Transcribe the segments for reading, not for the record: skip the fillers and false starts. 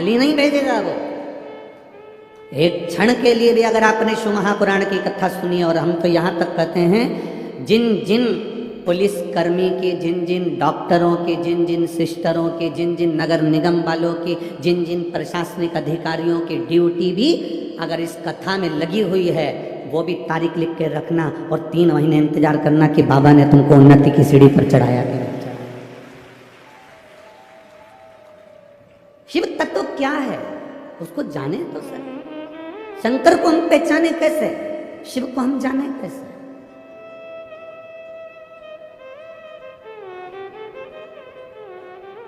खाली नहीं भेजेगा वो। एक क्षण के लिए भी अगर आपने शिव महापुराण की कथा सुनी, और हम तो यहाँ तक कहते हैं जिन जिन पुलिस कर्मी की, जिन जिन डॉक्टरों की, जिन जिन सिस्टरों की, जिन जिन नगर निगम वालों की, जिन जिन प्रशासनिक अधिकारियों की ड्यूटी भी अगर इस कथा में लगी हुई है, वो भी तारीख लिख के रखना और 3 महीने इंतजार करना कि बाबा ने तुमको उन्नति की सीढ़ी पर चढ़ाया कि नहीं चढ़ाया। शिव तत्व क्या है उसको जाने तो सर। शंकर को हम पहचाने कैसे, शिव को हम जाने कैसे?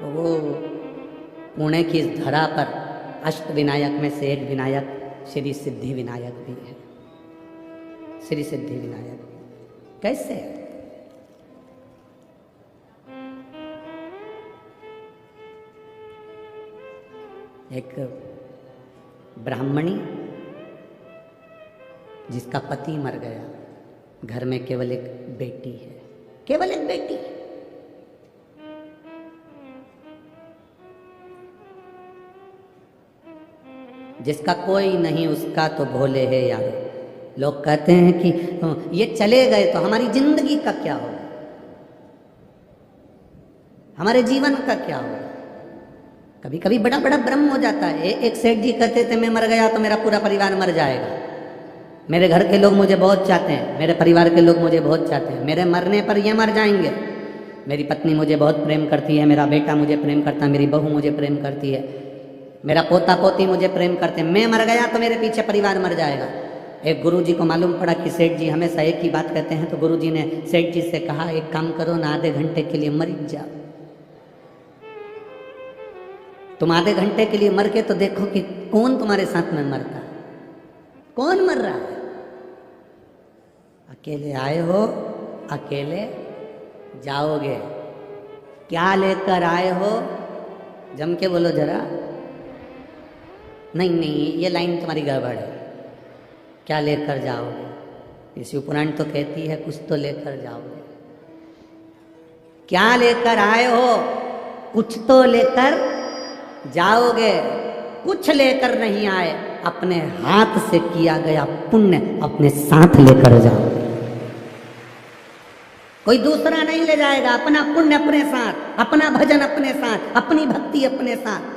वो पुणे की इस धरा पर अष्ट विनायक में से एक विनायक श्री सिद्धि विनायक भी है। श्री सिद्धि विनायक कैसे? एक ब्राह्मणी जिसका पति मर गया, घर में केवल एक बेटी है, केवल एक बेटी। जिसका कोई नहीं उसका तो भोले है यार। लोग कहते हैं कि ये चले गए तो हमारी जिंदगी का क्या होगा, हमारे जीवन का क्या होगा। कभी कभी बड़ा बड़ा भ्रम हो जाता है। एक सेठ जी कहते थे मैं मर गया तो मेरा पूरा परिवार मर जाएगा, मेरे घर के लोग मुझे बहुत चाहते हैं, मेरे परिवार के लोग मुझे बहुत चाहते हैं, मेरे मरने पर ये मर जाएंगे। मेरी पत्नी मुझे बहुत प्रेम करती है, मेरा बेटा मुझे प्रेम करता है, मेरी बहू मुझे प्रेम करती है, मेरा पोता पोती मुझे प्रेम करते हैं, मैं मर गया तो मेरे पीछे परिवार मर जाएगा। एक गुरुजी को मालूम पड़ा कि सेठ जी हमेशा एक ही बात कहते हैं, तो गुरुजी ने सेठ जी से कहा एक काम करो ना, आधे घंटे के लिए मर जाओ। तुम आधे घंटे के लिए मर के तो देखो कि कौन तुम्हारे साथ में मरता है, कौन मर रहा है। अकेले आए हो, अकेले जाओगे। क्या लेकर आए हो, जम के बोलो जरा। नहीं नहीं, ये लाइन तुम्हारी गड़बड़ है। क्या लेकर जाओगे? ये शिव पुराण तो कहती है कुछ तो लेकर जाओगे। क्या लेकर आए हो? कुछ तो लेकर जाओगे। कुछ लेकर नहीं आए, अपने हाथ से किया गया पुण्य अपने साथ लेकर जाओगे। कोई दूसरा नहीं ले जाएगा, अपना पुण्य अपने साथ, अपना भजन अपने साथ, अपनी भक्ति अपने साथ।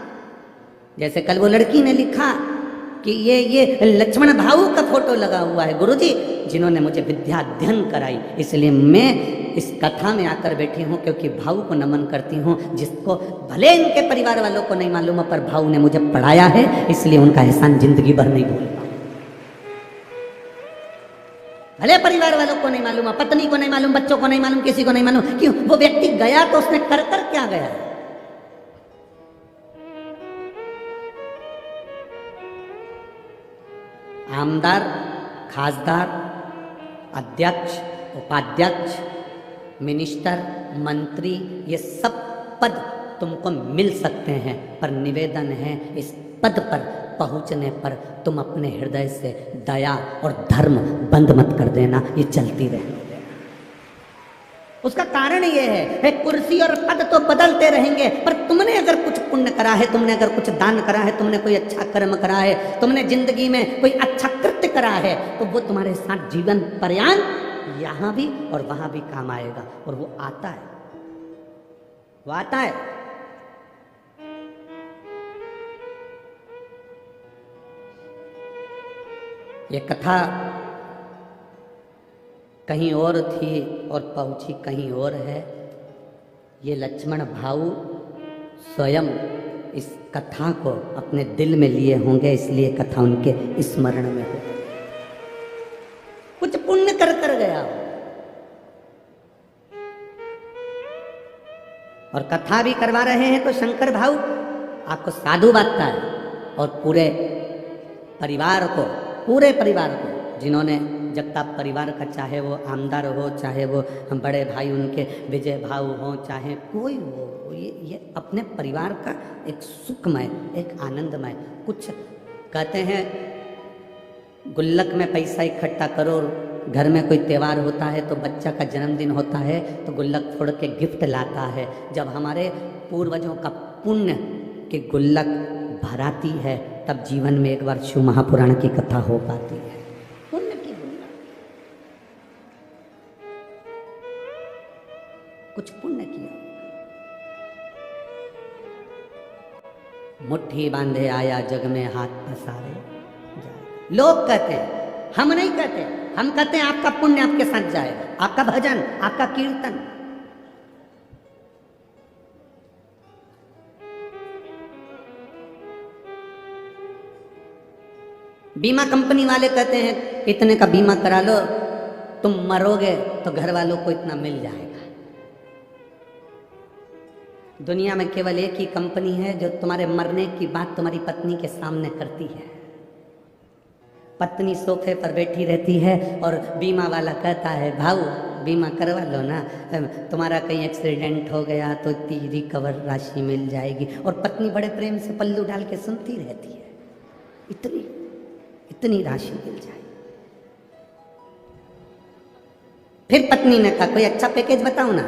जैसे कल वो लड़की ने लिखा कि ये लक्ष्मण भाऊ का फोटो लगा हुआ है गुरुजी, जिन्होंने मुझे विद्या अध्ययन कराई, इसलिए मैं इस कथा में आकर बैठी हूँ, क्योंकि भाऊ को नमन करती हूँ, जिसको भले इनके परिवार वालों को नहीं मालूम पर भाऊ ने मुझे पढ़ाया है, इसलिए उनका एहसान जिंदगी भर नहीं भूल पाऊंगा। भले परिवार वालों को नहीं मालूम, पत्नी को नहीं मालूम, बच्चों को नहीं मालूम, किसी को नहीं मालूम, क्यों? वो व्यक्ति गया तो उसने कर क्या गया। आमदार, खासदार, अध्यक्ष, उपाध्यक्ष, मिनिस्टर, मंत्री, ये सब पद तुमको मिल सकते हैं, पर निवेदन है इस पद पर पहुंचने पर तुम अपने हृदय से दया और धर्म बंद मत कर देना, ये चलती रहे। उसका कारण ये है कुर्सी और पद तो बदलते रहेंगे, पर तुमने अगर कुछ पुण्य करा है, तुमने अगर कुछ दान करा है, तुमने कोई अच्छा कर्म करा है, तुमने जिंदगी में कोई अच्छा कृत्य करा है, तो वो तुम्हारे साथ जीवन पर्यंत यहाँ भी और वहाँ भी काम आएगा। और वो आता है, वो आता है। ये कथा कहीं और थी और पहुंची कहीं और है। ये लक्ष्मण भाऊ स्वयं इस कथा को अपने दिल में लिए होंगे, इसलिए कथा उनके स्मरण में हो। कुछ पुण्य कर गया और कथा भी करवा रहे हैं, तो शंकर भाऊ आपको साधु बांटता है और पूरे परिवार को जिन्होंने जगताप परिवार का, चाहे वो आमदार हो, चाहे वो बड़े भाई उनके विजय भाऊ हो, चाहे कोई हो, ये अपने परिवार का एक सुखमय, एक आनंदमय। कुछ कहते हैं गुल्लक में पैसा इकट्ठा करो, घर में कोई त्यौहार होता है तो बच्चा का जन्मदिन होता है तो गुल्लक फोड़ के गिफ्ट लाता है। जब हमारे पूर्वजों का पुण्य के गुल्लक लहराती है, तब जीवन में एक बार शिव महापुराण की कथा हो पाती है। पुण्य की दुनिया, कुछ पुण्य किया, मुट्ठी बांधे आया जग में हाथ पसारे जाए। लोग कहते हैं, हम नहीं कहते, हम कहते हैं आपका पुण्य आपके साथ जाएगा, आपका भजन, आपका कीर्तन। बीमा कंपनी वाले कहते हैं इतने का बीमा करा लो, तुम मरोगे तो घर वालों को इतना मिल जाएगा। दुनिया में केवल एक ही कंपनी है जो तुम्हारे मरने की बात तुम्हारी पत्नी के सामने करती है। पत्नी सोफे पर बैठी रहती है और बीमा वाला कहता है भाऊ बीमा करवा लो ना, तुम्हारा कहीं एक्सीडेंट हो गया तो इतनी रिकवर राशि मिल जाएगी। और पत्नी बड़े प्रेम से पल्लू डाल के सुनती रहती है, इतनी राशि मिल जाए। फिर पत्नी ने कहा कोई अच्छा पैकेज बताओ ना,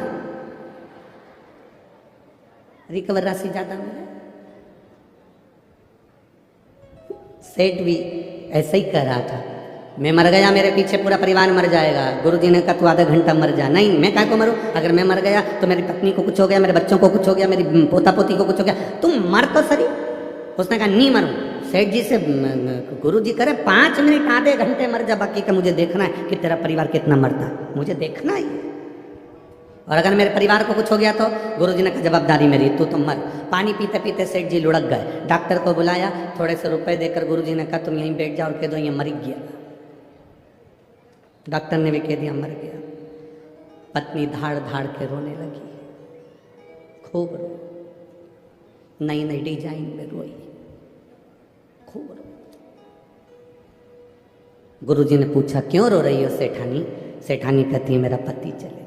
रिकवर राशि ज्यादा मिले। सेठ भी ऐसे ही कह रहा था, मैं मर गया मेरे पीछे पूरा परिवार मर जाएगा। गुरुजी ने कहा तू आधा घंटा मर जा। नहीं, मैं काहे को मरूं, अगर मैं मर गया तो मेरी पत्नी को कुछ हो गया, मेरे बच्चों को कुछ हो गया, मेरी पोता पोती को कुछ हो गया, तुम मर तो सही। उसने कहा नहीं मरूं। सेठ जी से गुरुजी करे 5 मिनट आधे घंटे मर जा, बाकी का मुझे देखना है कि तेरा परिवार कितना मरता है, मुझे देखना ही है। और अगर मेरे परिवार को कुछ हो गया तो गुरुजी ने कहा जवाबदारी मेरी, तू तो मर। पानी पीते पीते सेठ जी लुढ़क गए। डॉक्टर को बुलाया, थोड़े से रुपए देकर गुरुजी ने कहा तुम यहीं बैठ जाओ और कह दो ये मर गया। डॉक्टर ने भी कह दिया मर गया। पत्नी धाड़ धाड़ के रोने लगी, खूब रो, नई नई डिजाइन में रोई, खूब रो। गुरुजी ने पूछा क्यों रो रही हो सेठानी? सेठानी कहती है मेरा पति चले गया।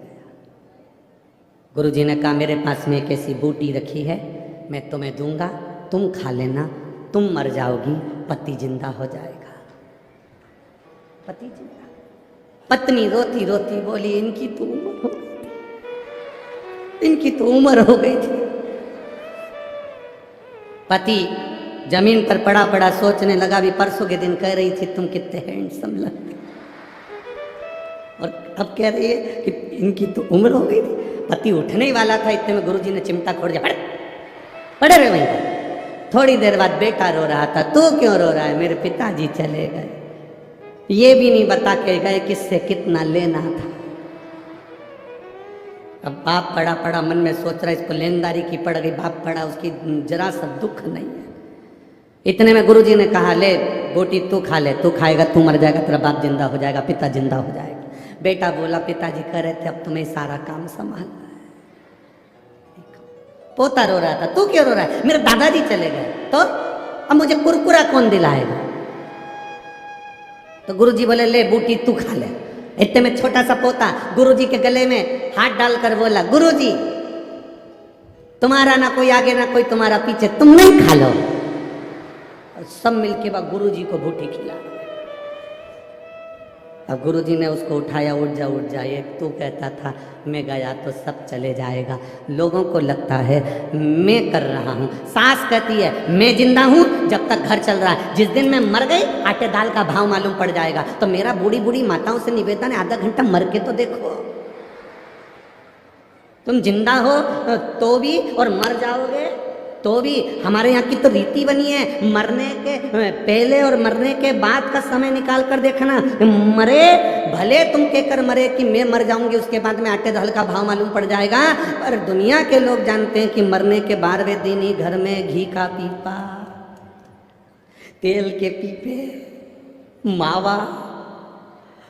गुरुजी ने कहा मेरे पास में एक ऐसी बूटी रखी है, मैं तुम्हें दूंगा, तुम खा लेना, तुम मर जाओगी, पति जिंदा हो जाएगा। पति जिंदा। पत्नी रोती रोती बोली इनकी तो उम्र हो गई थी, इनकी तो उम्र हो गई थी। पति जमीन पर पड़ा पड़ा सोचने लगा, भी परसों के दिन कह रही थी तुम कितने हैंडसम लगते, और अब कह रही है कि इनकी तो उम्र हो गई थी। पति उठने ही वाला था, इतने में गुरुजी ने चिमटा खोड़ दिया, पड़े रहे वहीं पर। थोड़ी देर बाद बेटा रो रहा था, तू क्यों रो रहा है? मेरे पिताजी चले गए, ये भी नहीं बता के गए किससे कितना लेना था। अब बाप पड़ा पड़ा मन में सोच रहा है इसको लेनदारी की पड़ गई, बाप पड़ा उसकी जरा सा दुख नहीं है। इतने में गुरुजी ने कहा ले बोटी तू खा ले, तू खाएगा तू मर जाएगा, तेरा बाप जिंदा हो जाएगा, पिता जिंदा हो जाएगा। बेटा बोला पिताजी कह रहे थे अब तुम्हें सारा काम संभालना है। पोता रो रहा था, तू क्यों रो रहा है? मेरे दादाजी चले गए तो अब मुझे कुरकुरा कौन दिलाएगा? तो गुरुजी बोले ले बूटी तू खा ले। इतने में छोटा सा पोता गुरुजी के गले में हाथ डालकर बोला गुरुजी तुम्हारा ना कोई आगे ना कोई तुम्हारा पीछे, तुम नहीं खा लो। और सब मिलके बाद गुरुजी को बूटी खिला। अब गुरुजी ने उसको उठाया, उठ जा एक तू कहता था मैं गया तो सब चले जाएगा, लोगों को लगता है मैं कर रहा हूँ। सास कहती है मैं जिंदा हूँ जब तक घर चल रहा है, जिस दिन मैं मर गई आटे दाल का भाव मालूम पड़ जाएगा। तो मेरा बूढ़ी बूढ़ी माताओं से निवेदन है आधा घंटा मर के तो देखो, तुम जिंदा हो तो भी और मर जाओगे तो भी। हमारे यहाँ की तो रीति बनी है मरने के पहले और मरने के बाद का समय निकाल कर देखना। मरे भले तुम कहकर मरे कि मैं मर जाऊंगी, उसके बाद में आटे दाल का भाव मालूम पड़ जाएगा, पर दुनिया के लोग जानते हैं कि मरने के 12वें दिन ही घर में घी का पीपा, तेल के पीपे, मावा,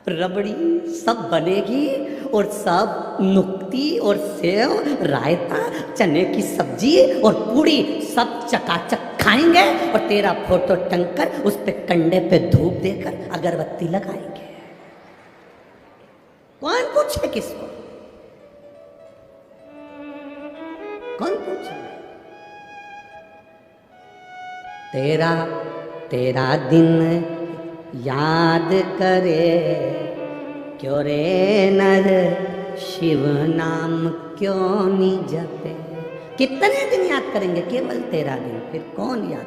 रबड़ी सब बनेगी और सब नुक्ती और सेव, रायता, चने की सब्जी और पूड़ी सब चकाचक खाएंगे और तेरा फोटो टंगकर उस पे कंडे पे धूप देकर अगरबत्ती लगाएंगे। कौन पूछे किसको? कौन पूछे? तेरा दिन याद करे क्यों रे नर शिव नाम क्यों नहीं जपे। कितने दिन याद करेंगे? केवल 13 दिन, फिर कौन याद